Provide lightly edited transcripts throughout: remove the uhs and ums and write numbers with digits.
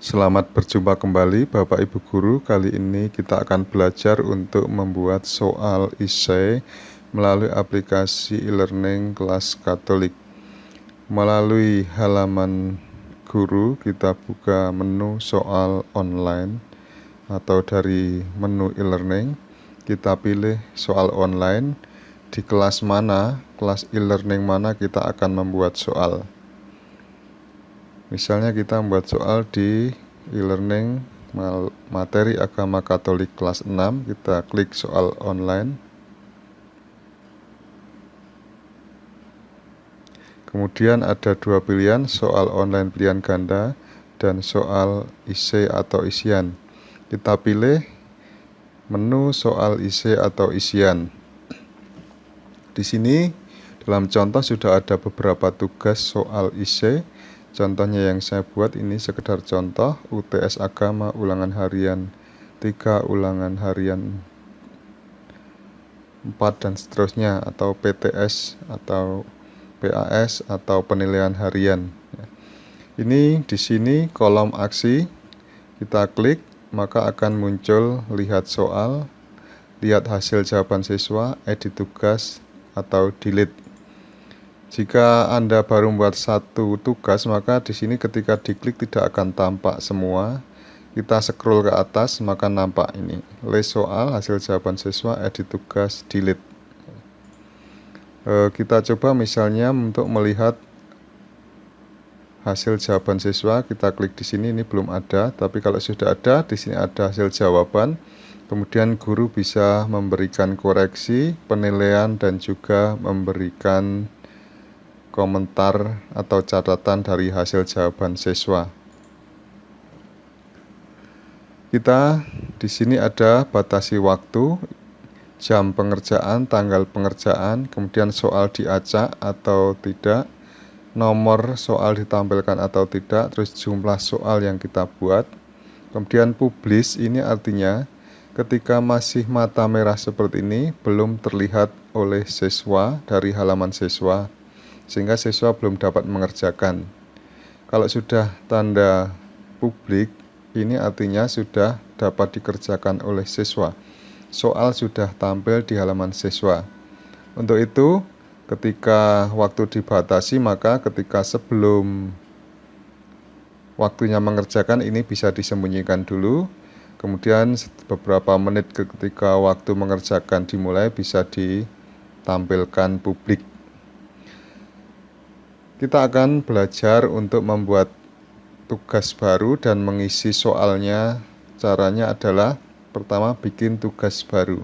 Selamat berjumpa kembali Bapak Ibu Guru. Kali ini kita akan belajar untuk membuat soal esai melalui aplikasi e-learning kelas Katolik. Melalui halaman guru kita buka menu soal online atau dari menu e-learning kita pilih soal online. Di kelas mana, kelas e-learning mana kita akan membuat soal. Misalnya kita membuat soal di e-learning materi agama Katolik kelas 6, kita klik soal online. Kemudian ada dua pilihan, soal online pilihan ganda dan soal esai atau isian. Kita pilih menu soal esai atau isian. Di sini dalam contoh sudah ada beberapa tugas soal esai. Contohnya yang saya buat ini sekedar contoh, UTS Agama ulangan harian 3, ulangan harian 4 dan seterusnya, atau PTS atau PAS atau penilaian harian. Ini di sini kolom aksi, kita klik maka akan muncul lihat soal, lihat hasil jawaban siswa, edit tugas atau delete. Jika Anda baru membuat satu tugas, maka di sini ketika diklik tidak akan tampak semua. Kita scroll ke atas, maka nampak ini. List soal, hasil jawaban siswa, edit tugas, delete. Kita coba misalnya untuk melihat hasil jawaban siswa, kita klik di sini, ini belum ada. Tapi kalau sudah ada, di sini ada hasil jawaban. Kemudian guru bisa memberikan koreksi, penilaian, dan juga memberikan komentar atau catatan dari hasil jawaban siswa. Kita di sini ada batasi waktu, jam pengerjaan, tanggal pengerjaan, kemudian soal diacak atau tidak, nomor soal ditampilkan atau tidak, terus jumlah soal yang kita buat. Kemudian publish, ini artinya ketika masih mata merah seperti ini belum terlihat oleh siswa dari halaman siswa, sehingga siswa belum dapat mengerjakan. Kalau sudah tanda publik, ini artinya sudah dapat dikerjakan oleh siswa. Soal sudah tampil di halaman siswa. Untuk itu, ketika waktu dibatasi, maka ketika sebelum waktunya mengerjakan ini bisa disembunyikan dulu. Kemudian beberapa menit ketika waktu mengerjakan dimulai bisa ditampilkan publik. Kita akan belajar untuk membuat tugas baru dan mengisi soalnya. Caranya adalah pertama bikin tugas baru.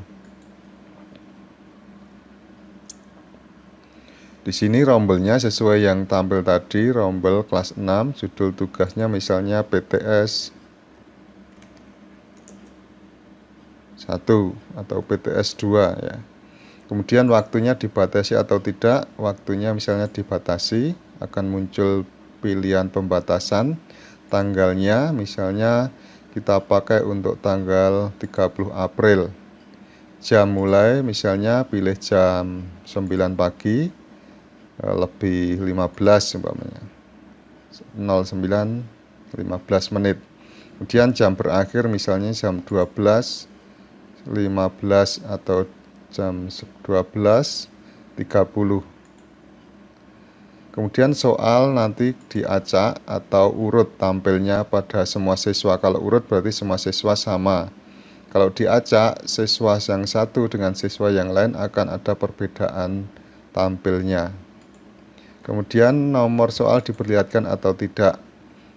Di sini rombelnya sesuai yang tampil tadi, rombel kelas 6, judul tugasnya misalnya PTS 1 atau PTS 2 ya. Kemudian waktunya dibatasi atau tidak, waktunya misalnya dibatasi, akan muncul pilihan pembatasan, tanggalnya misalnya kita pakai untuk tanggal 30 April. Jam mulai misalnya pilih jam 9 pagi lebih 15 umpamanya. 09.15 menit. Kemudian jam berakhir misalnya jam 12.15 atau jam 12.30. Kemudian soal nanti diacak atau urut tampilnya pada semua siswa. Kalau urut berarti semua siswa sama. Kalau diacak, siswa yang satu dengan siswa yang lain akan ada perbedaan tampilnya. Kemudian nomor soal diperlihatkan atau tidak.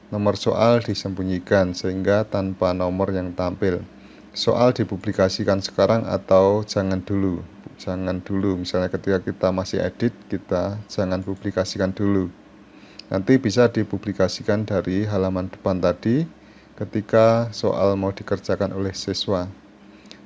Nomor soal disembunyikan sehingga tanpa nomor yang tampil. Soal dipublikasikan sekarang atau jangan dulu. Jangan dulu, misalnya ketika kita masih edit, kita jangan publikasikan dulu. Nanti bisa dipublikasikan dari halaman depan tadi ketika soal mau dikerjakan oleh siswa.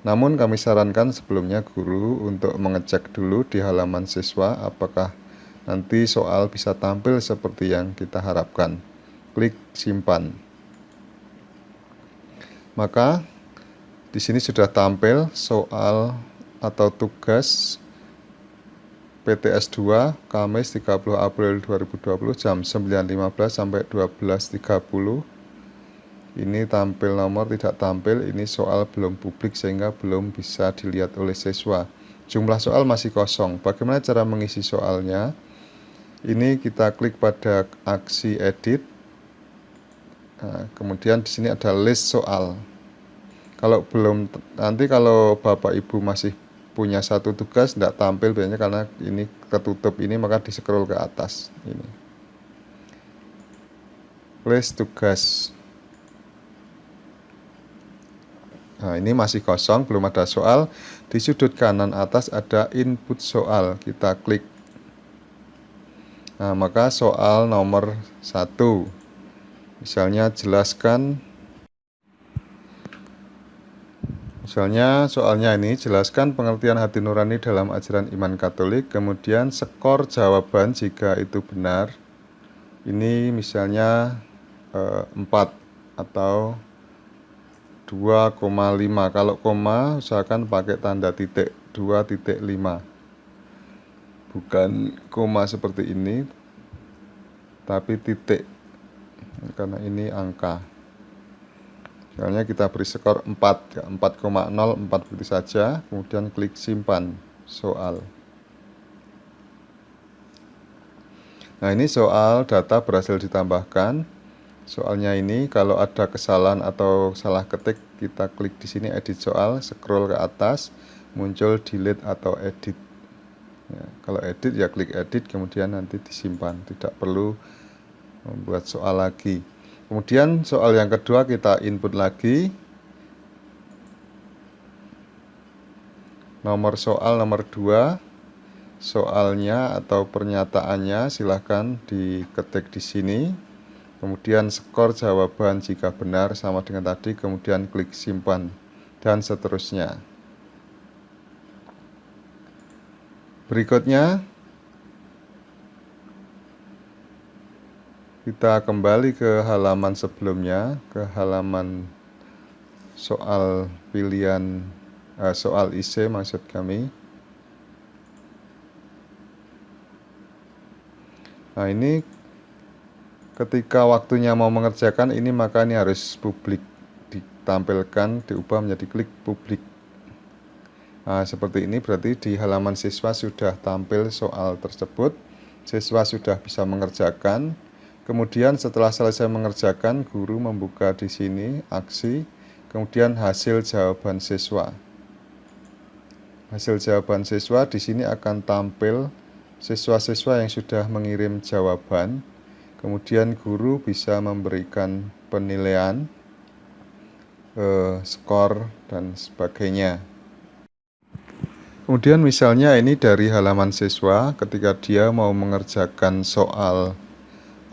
Namun kami sarankan sebelumnya guru untuk mengecek dulu di halaman siswa apakah nanti soal bisa tampil seperti yang kita harapkan. Klik simpan. Maka di sini sudah tampil soal atau tugas PTS 2 Kamis 30 April 2020 jam 9.15 sampai 12.30. Ini tampil nomor, tidak tampil, ini soal belum publik sehingga belum bisa dilihat oleh siswa. Jumlah soal masih kosong. Bagaimana cara mengisi soalnya? Ini kita klik pada aksi edit. Nah, kemudian di sini ada list soal. Kalau belum, nanti kalau Bapak Ibu masih punya satu tugas tidak tampil biasanya karena ini ketutup ini, maka di scroll ke atas ini. List tugas. Nah, ini masih kosong, belum ada soal. Di sudut kanan atas ada input soal. Kita klik. Nah, maka soal nomor 1. Misalnya soalnya ini jelaskan pengertian hati nurani dalam ajaran iman Katolik, kemudian skor jawaban jika itu benar. Ini misalnya 4 atau 2,5. Kalau koma usahakan pakai tanda titik 2,5. Bukan koma seperti ini, tapi titik, karena ini angka. Misalnya kita beri skor 4, 4,0, 4 begitu saja, kemudian klik simpan soal. Nah, ini soal data berhasil ditambahkan. Soalnya ini kalau ada kesalahan atau salah ketik, kita klik di sini edit soal, scroll ke atas, muncul delete atau edit. Ya, kalau edit ya klik edit, kemudian nanti disimpan, tidak perlu membuat soal lagi. Kemudian soal yang kedua kita input lagi. Nomor soal nomor 2. Soalnya atau pernyataannya silahkan diketik di sini. Kemudian skor jawaban jika benar sama dengan tadi, kemudian klik simpan dan seterusnya. Berikutnya kita kembali ke halaman sebelumnya, ke halaman soal pilihan, soal IC maksud kami. Nah, ini ketika waktunya mau mengerjakan ini, maka ini harus publik, ditampilkan, diubah menjadi klik publik. Nah, seperti ini berarti di halaman siswa sudah tampil soal tersebut, siswa sudah bisa mengerjakan. Kemudian setelah selesai mengerjakan, guru membuka di sini aksi, kemudian hasil jawaban siswa. Hasil jawaban siswa di sini akan tampil siswa-siswa yang sudah mengirim jawaban. Kemudian guru bisa memberikan penilaian, skor dan sebagainya. Kemudian misalnya ini dari halaman siswa, ketika dia mau mengerjakan soal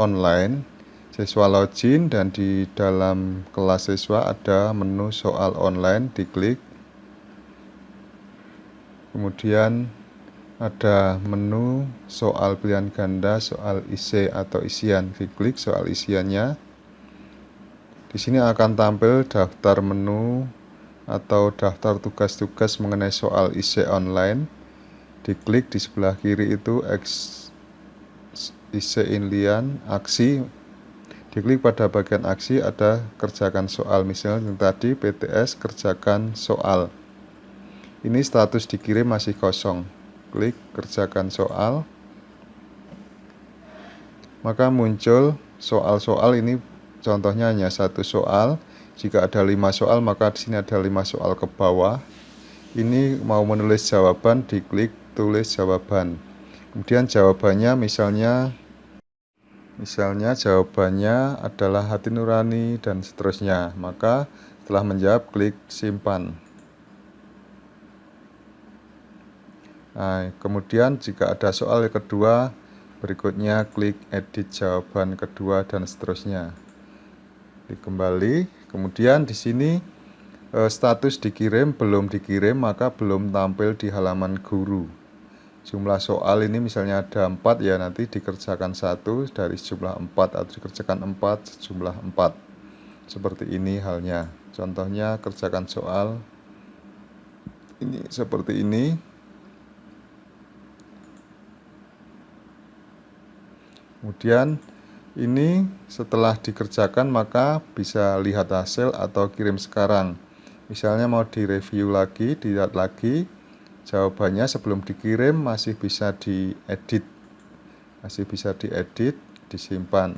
online, siswa login dan di dalam kelas siswa ada menu soal online, diklik. Kemudian ada menu soal pilihan ganda, soal isi atau isian, diklik soal isiannya. Di sini akan tampil daftar menu atau daftar tugas-tugas mengenai soal isi online. Diklik di sebelah kiri itu isi inlian, aksi. Diklik pada bagian aksi ada kerjakan soal, misalnya yang tadi PTS kerjakan soal. Ini status dikirim masih kosong. Klik kerjakan soal. Maka muncul soal-soal, ini contohnya hanya satu soal. Jika ada 5 soal, maka di sini ada 5 soal ke bawah. Ini mau menulis jawaban, diklik tulis jawaban. Kemudian jawabannya misalnya jawabannya adalah hati nurani dan seterusnya. Maka setelah menjawab, klik simpan. Nah, kemudian jika ada soal yang kedua, berikutnya klik edit jawaban kedua dan seterusnya. Kembali, kemudian di sini status dikirim, belum dikirim, maka belum tampil di halaman guru. Jumlah soal ini misalnya ada 4, ya nanti dikerjakan 1 dari sejumlah 4 atau dikerjakan 4 sejumlah 4. Seperti ini halnya. Contohnya kerjakan soal ini seperti ini. Kemudian Ini setelah dikerjakan maka bisa lihat hasil atau kirim sekarang. Misalnya mau direview lagi, dilihat lagi, jawabannya sebelum dikirim masih bisa diedit. Disimpan.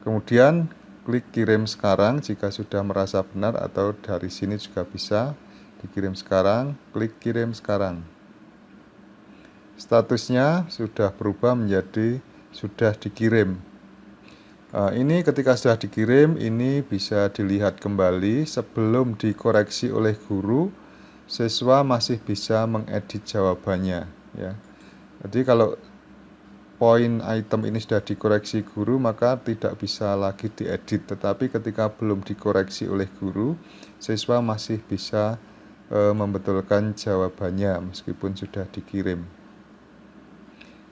Kemudian klik kirim sekarang jika sudah merasa benar, atau dari sini juga bisa dikirim sekarang, klik kirim sekarang. Statusnya sudah berubah menjadi sudah dikirim. Ini ketika sudah dikirim, ini bisa dilihat kembali sebelum dikoreksi oleh guru, siswa masih bisa mengedit jawabannya, ya. Jadi kalau poin item ini sudah dikoreksi guru, maka tidak bisa lagi diedit. Tetapi ketika belum dikoreksi oleh guru, siswa masih bisa membetulkan jawabannya meskipun sudah dikirim.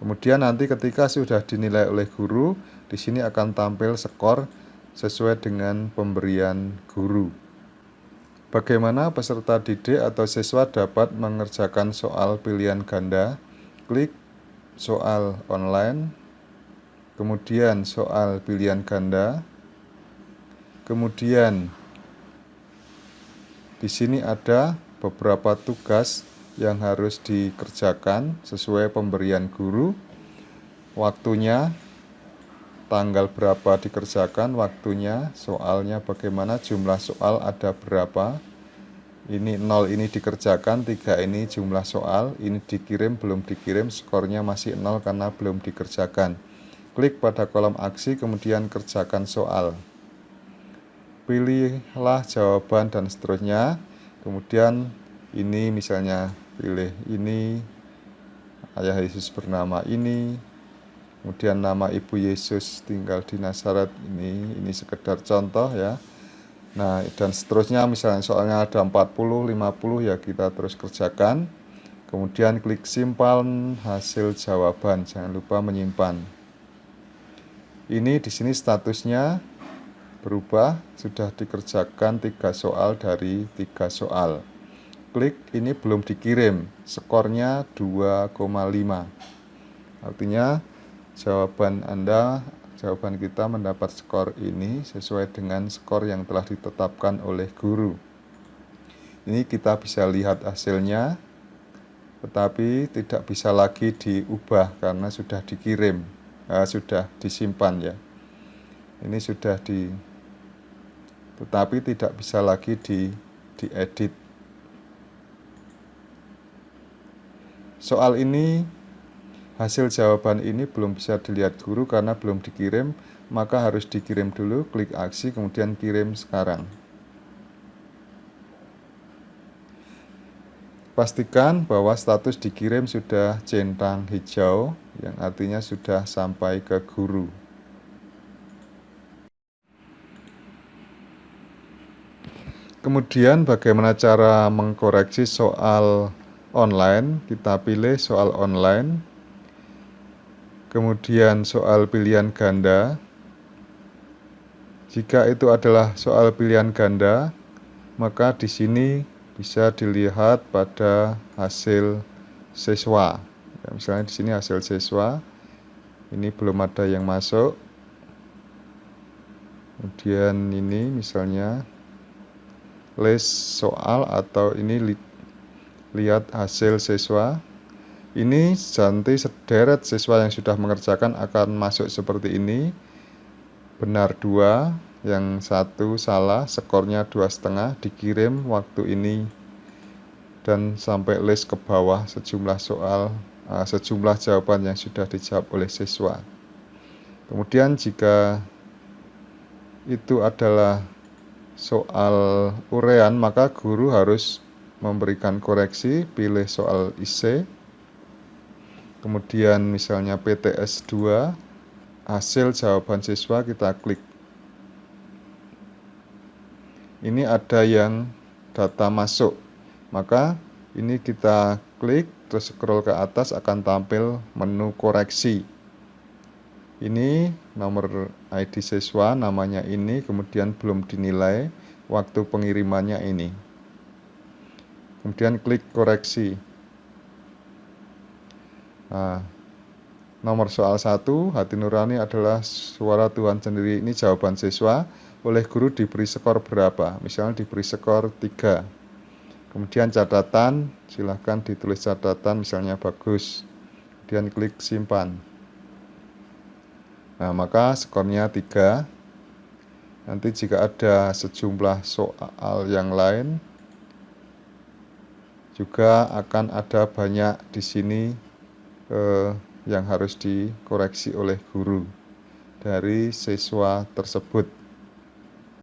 Kemudian nanti ketika sudah dinilai oleh guru, di sini akan tampil skor sesuai dengan pemberian guru. Bagaimana peserta didik atau siswa dapat mengerjakan soal pilihan ganda? Klik soal online, kemudian soal pilihan ganda, kemudian di sini ada beberapa tugas yang harus dikerjakan sesuai pemberian guru. Waktunya, tanggal berapa dikerjakan, waktunya, soalnya bagaimana, jumlah soal ada berapa. Ini 0 ini dikerjakan, 3 ini jumlah soal, ini dikirim, belum dikirim, skornya masih 0 karena belum dikerjakan. Klik pada kolom aksi, kemudian kerjakan soal. Pilihlah jawaban dan seterusnya. Kemudian ini misalnya pilih ini, Ayah Yesus bernama ini, kemudian nama Ibu Yesus tinggal di Nazaret, ini sekedar contoh ya. Nah, dan seterusnya, misalnya soalnya ada 40, 50, ya kita terus kerjakan. Kemudian klik simpan hasil jawaban, jangan lupa menyimpan. Ini di sini statusnya berubah, sudah dikerjakan 3 soal dari 3 soal. Klik ini belum dikirim, skornya 2,5. Artinya jawaban kita mendapat skor ini sesuai dengan skor yang telah ditetapkan oleh guru. Ini kita bisa lihat hasilnya, tetapi tidak bisa lagi diubah karena sudah dikirim, sudah disimpan ya. Ini sudah tetapi tidak bisa lagi diedit. Soal ini, hasil jawaban ini belum bisa dilihat guru karena belum dikirim, maka harus dikirim dulu. Klik aksi, kemudian kirim sekarang. Pastikan bahwa status dikirim sudah centang hijau, yang artinya sudah sampai ke guru. Kemudian bagaimana cara mengkoreksi soal online? Kita pilih soal online, kemudian soal pilihan ganda. Jika itu adalah soal pilihan ganda, maka di sini bisa dilihat pada hasil siswa. Ya, misalnya di sini hasil siswa, ini belum ada yang masuk. Kemudian ini misalnya list soal, atau ini lihat hasil siswa. Ini nanti sederet siswa yang sudah mengerjakan akan masuk seperti ini. Benar 2, yang 1 salah, skornya 2,5, dikirim waktu ini, dan sampai list ke bawah sejumlah soal, sejumlah jawaban yang sudah dijawab oleh siswa. Kemudian jika itu adalah soal uraian, maka guru harus memberikan koreksi, pilih soal IC, kemudian misalnya PTS 2, hasil jawaban siswa kita klik. Ini ada yang data masuk, maka ini kita klik, terus scroll ke atas akan tampil menu koreksi. Ini nomor ID siswa, namanya ini, kemudian belum dinilai, waktu pengirimannya ini. Kemudian klik koreksi. Nah, Nomor soal 1, hati nurani adalah suara Tuhan sendiri. Ini jawaban siswa. Oleh guru diberi skor berapa? Misalnya diberi skor 3. Kemudian catatan, silahkan ditulis catatan, misalnya bagus. Kemudian klik simpan. Nah, maka skornya 3. Nanti jika ada sejumlah soal yang lain, juga akan ada banyak di sini yang harus dikoreksi oleh guru dari siswa tersebut.